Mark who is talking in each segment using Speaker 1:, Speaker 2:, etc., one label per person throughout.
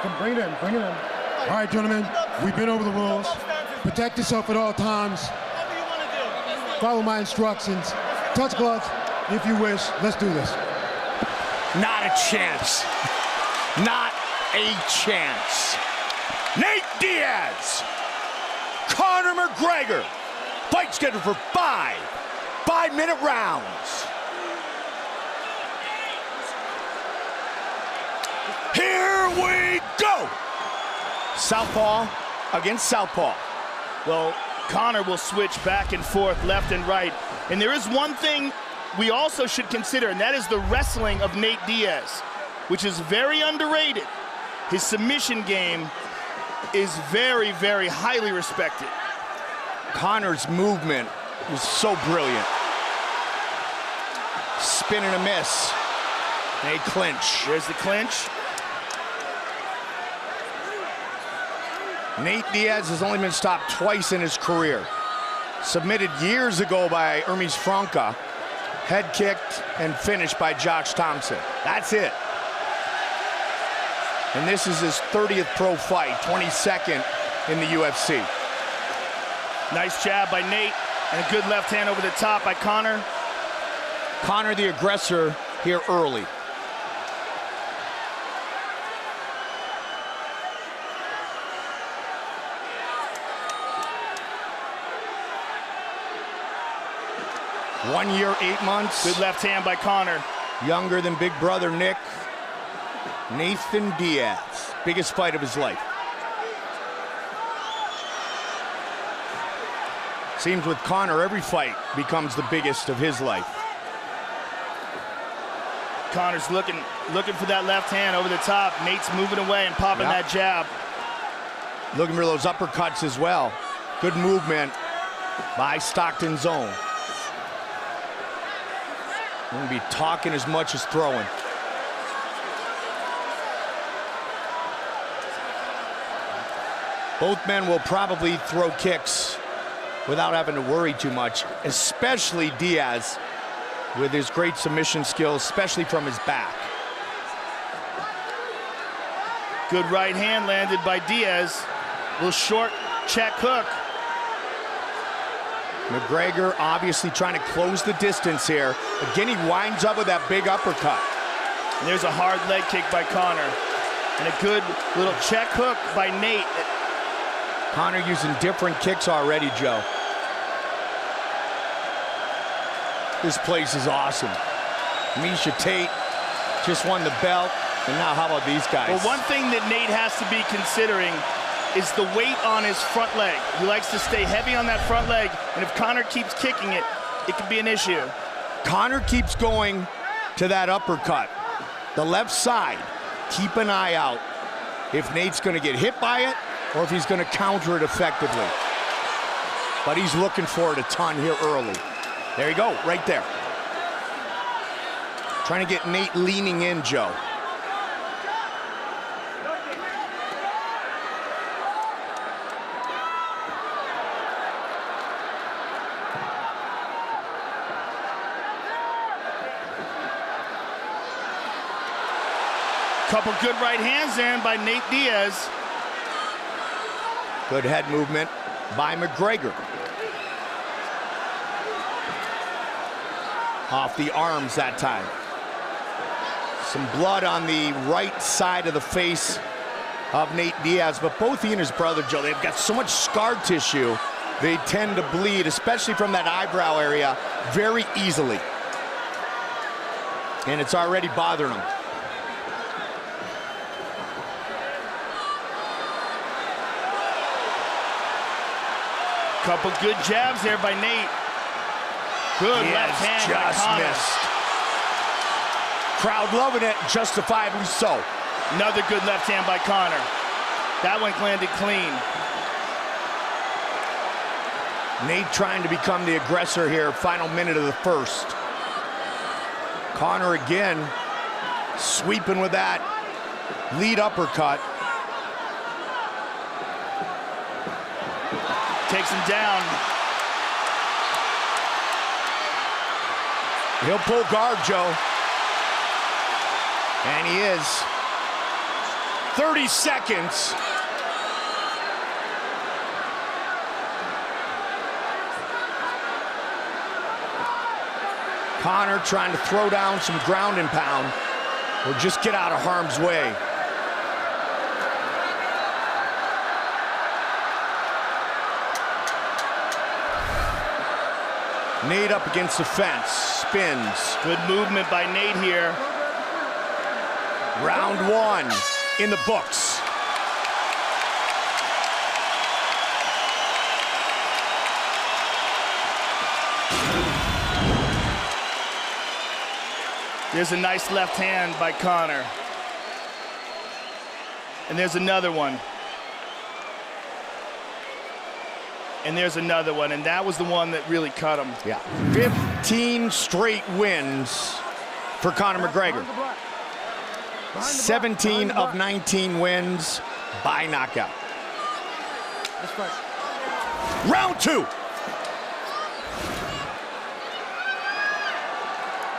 Speaker 1: Come bring it in, bring it in. All right, gentlemen, we've been over the rules. Protect yourself at all times. Follow my instructions. Touch gloves if you wish. Let's do this.
Speaker 2: Not a chance. Not a chance. Nate Diaz, Conor McGregor. Fight scheduled for 5 5-minute rounds. Here we go. Southpaw against southpaw.
Speaker 3: Well, Conor will switch back and forth, left and right. And there is one thing we also should consider, and that is the wrestling of Nate Diaz, which is very underrated. His submission game is very, very highly respected.
Speaker 2: Conor's movement is so brilliant. Spin and a miss. And a clinch.
Speaker 3: There's the clinch.
Speaker 2: Nate Diaz has only been stopped twice in his career. Submitted years ago by Hermes Franca, head kicked and finished by Josh Thompson. That's it. And this is his 30th pro fight, 22nd in the UFC.
Speaker 3: Nice jab by Nate, and a good left hand over the top by Conor.
Speaker 2: Conor the aggressor here early. One year, 8 months.
Speaker 3: Good left hand by Conor.
Speaker 2: Younger than big brother Nick. Nathan Diaz, biggest fight of his life. Seems with Conor, every fight becomes the biggest of his life.
Speaker 3: Conor's looking for that left hand over the top. Nate's moving away and popping that jab.
Speaker 2: Looking for those uppercuts as well. Good movement by Stockton's own. Won't be talking as much as throwing. Both men will probably throw kicks without having to worry too much, especially Diaz with his great submission skills, especially from his back.
Speaker 3: Good right hand landed by Diaz. Little short check hook.
Speaker 2: McGregor obviously trying to close the distance here. Again, he winds up with that big uppercut.
Speaker 3: And there's a hard leg kick by Conor. And a good little check hook by Nate.
Speaker 2: Conor using different kicks already, Joe. This place is awesome. Misha Tate just won the belt, and now how about these guys?
Speaker 3: Well, one thing that Nate has to be considering is the weight on his front leg. He likes to stay heavy on that front leg, and if Conor keeps kicking it, it could be an issue.
Speaker 2: Conor keeps going to that uppercut. The left side, keep an eye out if Nate's gonna get hit by it or if he's gonna counter it effectively. But he's looking for it a ton here early. There you go, right there. Trying to get Nate leaning in, Joe.
Speaker 3: Couple good right hands in by Nate Diaz.
Speaker 2: Good head movement by McGregor. Off the arms that time. Some blood on the right side of the face of Nate Diaz, but both he and his brother, Joe, they've got so much scar tissue, they tend to bleed, especially from that eyebrow area, very easily. And it's already bothering them.
Speaker 3: Couple good jabs there by Nate. Good left hand by Conor.
Speaker 2: Missed. Crowd loving it, justifiably so.
Speaker 3: Another good left hand by Conor. That one landed clean.
Speaker 2: Nate trying to become the aggressor here, final minute of the first. Conor again, sweeping with that lead uppercut.
Speaker 3: Takes him down.
Speaker 2: He'll pull guard, Joe. And he is. 30 seconds. Conor trying to throw down some ground and pound or just get out of harm's way. Nate up against the fence, spins.
Speaker 3: Good movement by Nate here.
Speaker 2: Round one in the books.
Speaker 3: There's a nice left hand by Conor. And there's another one. And there's another one, and that was the one that really cut him.
Speaker 2: Yeah. 15 straight wins for Conor McGregor. 17 of 19 wins by knockout. Round two.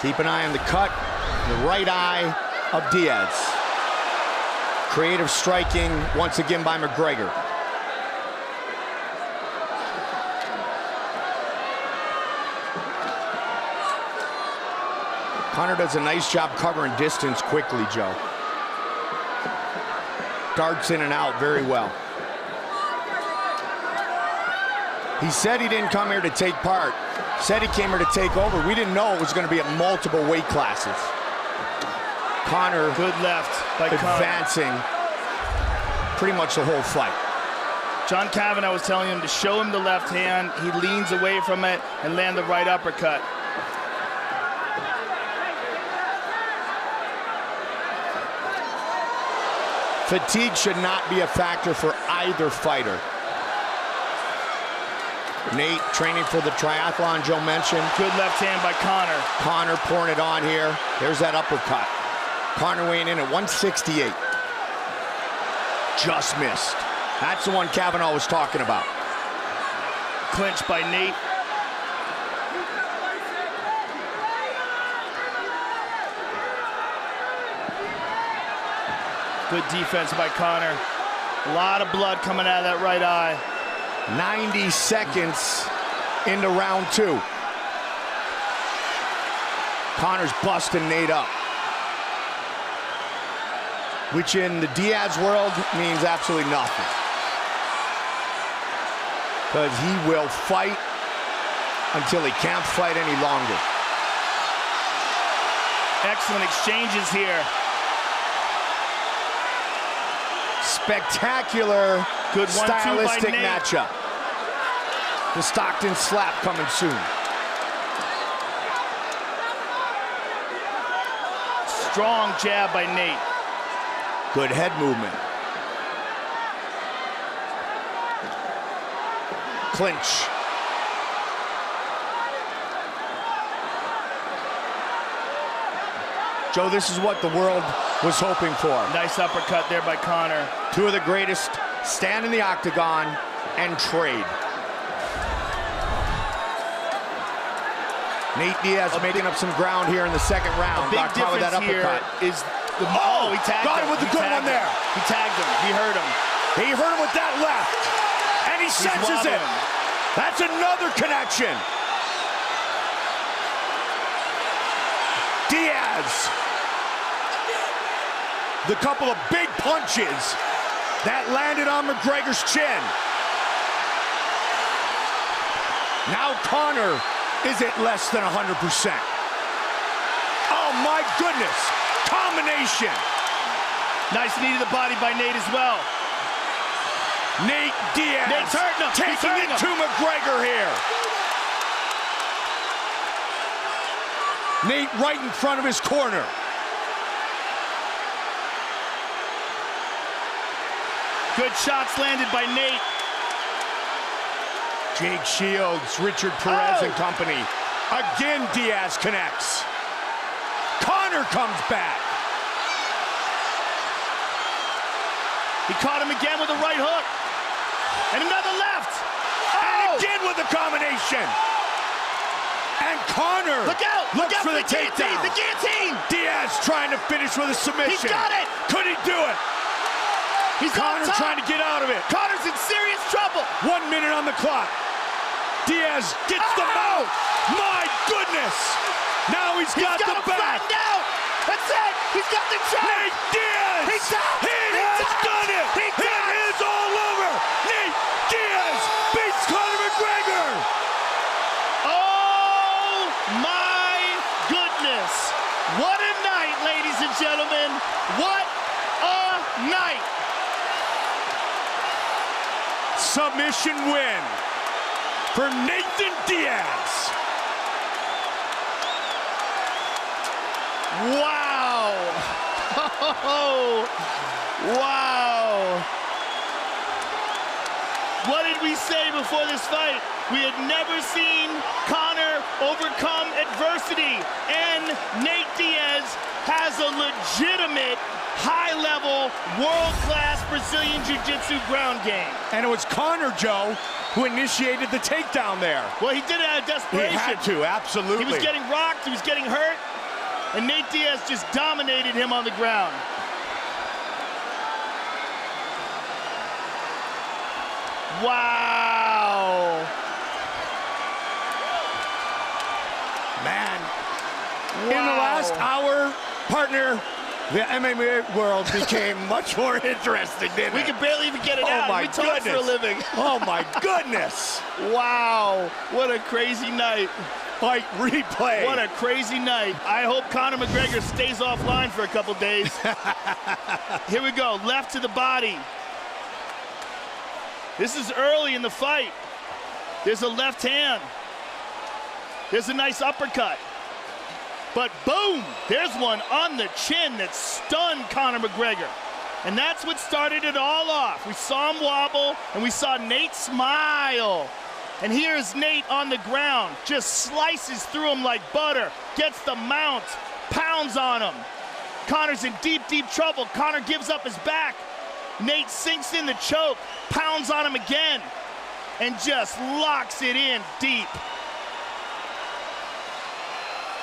Speaker 2: Keep an eye on the cut, the right eye of Diaz. Creative striking once again by McGregor. Conor does a nice job covering distance quickly, Joe. Darts in and out very well. He said he didn't come here to take part. Said he came here to take over. We didn't know it was going to be at multiple weight classes. Conor,
Speaker 3: good left by
Speaker 2: advancing pretty much the whole fight.
Speaker 3: John Kavanagh was telling him to show him the left hand. He leans away from it and land the right uppercut.
Speaker 2: Fatigue should not be a factor for either fighter. Nate training for the triathlon Joe mentioned.
Speaker 3: Good left hand by Conor.
Speaker 2: Conor pouring it on here. There's that uppercut. Conor weighing in at 168. Just missed. That's the one Kavanagh was talking about.
Speaker 3: Clinch by Nate. Good defense by Conor. A lot of blood coming out of that right eye.
Speaker 2: 90 seconds into round two. Conor's busting Nate up, which in the Diaz world means absolutely nothing. Because he will fight until he can't fight any longer.
Speaker 3: Excellent exchanges here.
Speaker 2: Spectacular,
Speaker 3: good
Speaker 2: stylistic matchup. The Stockton slap coming soon.
Speaker 3: Strong jab by Nate.
Speaker 2: Good head movement. Clinch. Joe, this is what the world was hoping for.
Speaker 3: Nice uppercut there by Conor.
Speaker 2: Two of the greatest stand in the octagon and trade. Nate Diaz making up some ground here in the second round.
Speaker 3: A big difference
Speaker 2: with that uppercut.
Speaker 3: here is the he tagged
Speaker 2: got him with the good one there.
Speaker 3: He tagged him. He hurt him.
Speaker 2: He hurt him with that left, and he senses it. That's another connection. Diaz. The couple of big punches that landed on McGregor's chin. Now Conor is at less than 100%. Oh my goodness, combination.
Speaker 3: Nice knee to the body by Nate as well.
Speaker 2: Nate Diaz
Speaker 3: Nate's hurting him.
Speaker 2: taking it to McGregor here. Nate right in front of his corner.
Speaker 3: Good shots landed by Nate.
Speaker 2: Jake Shields, Richard Perez and company. Again, Diaz connects. Conor comes back.
Speaker 3: He caught him again with a right hook. And another left.
Speaker 2: And again with a combination. And Conor looks for the takedown.
Speaker 3: The guillotine.
Speaker 2: Diaz trying to finish with a submission.
Speaker 3: He got it.
Speaker 2: Could he do it?
Speaker 3: He's
Speaker 2: Conor
Speaker 3: on top.
Speaker 2: trying to get out of it.
Speaker 3: Conor's in serious trouble.
Speaker 2: 1 minute on the clock. Diaz gets the mouth. My goodness. Now he's got the
Speaker 3: him
Speaker 2: back.
Speaker 3: flattened out. That's it. He's got the choke.
Speaker 2: Nate Diaz.
Speaker 3: He tapped.
Speaker 2: He has done it. It is all over. Nate Diaz beats Conor McGregor.
Speaker 3: Oh my goodness. What a night, ladies and gentlemen. What a night.
Speaker 2: Submission win for Nathan Diaz.
Speaker 3: Wow. Oh, wow. What did we say before this fight? We had never seen Conor overcome adversity, and Nate Diaz has a legitimate, high-level, world-class Brazilian Jiu-Jitsu ground game.
Speaker 2: And it was Conor, Joe, who initiated the takedown there.
Speaker 3: Well, he did it out of desperation.
Speaker 2: He had to, absolutely.
Speaker 3: He was getting rocked, he was getting hurt, and Nate Diaz just dominated him on the ground. Wow.
Speaker 2: Man,
Speaker 3: Wow.
Speaker 2: in the last hour, partner, the MMA world became much more interesting, didn't
Speaker 3: We
Speaker 2: it?
Speaker 3: could barely even get it out.
Speaker 2: My
Speaker 3: We talk for a
Speaker 2: goodness.
Speaker 3: living.
Speaker 2: Oh, my goodness.
Speaker 3: Wow. What a crazy night.
Speaker 2: Fight replay.
Speaker 3: What a crazy night. I hope Conor McGregor stays offline for a couple days. Here we go. Left to the body. This is early in the fight. There's a left hand. There's a nice uppercut. But boom, there's one on the chin that stunned Conor McGregor. And that's what started it all off. We saw him wobble, and we saw Nate smile. And here's Nate on the ground, just slices through him like butter, gets the mount, pounds on him. Conor's in deep, deep trouble. Conor gives up his back. Nate sinks in the choke, pounds on him again, and just locks it in deep.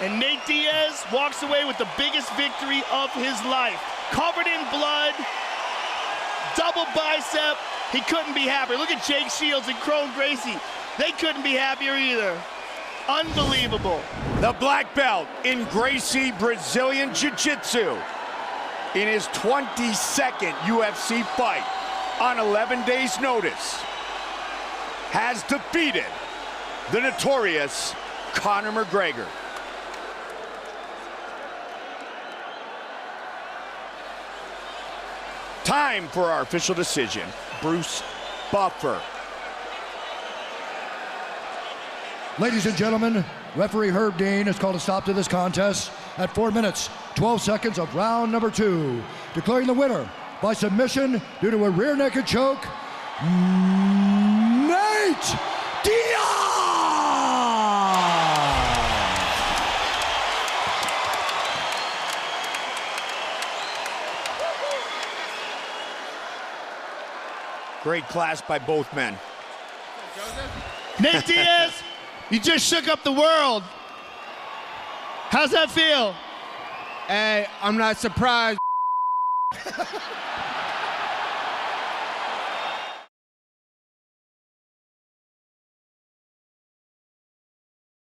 Speaker 3: And Nate Diaz walks away with the biggest victory of his life. Covered in blood, double bicep. He couldn't be happier. Look at Jake Shields and Crone Gracie. They couldn't be happier either. Unbelievable.
Speaker 2: The black belt in Gracie Brazilian Jiu-Jitsu in his 22nd UFC fight on 11 days' notice has defeated the notorious Conor McGregor. Time for our official decision. Bruce Buffer.
Speaker 4: Ladies and gentlemen, referee Herb Dean has called a stop to this contest at 4 minutes, 12 seconds of round number 2, declaring the winner by submission due to a rear naked choke, Nate Diaz!
Speaker 2: Great class by both men.
Speaker 3: Nate Diaz, you just shook up the world. How's that feel?
Speaker 1: Hey, I'm not surprised.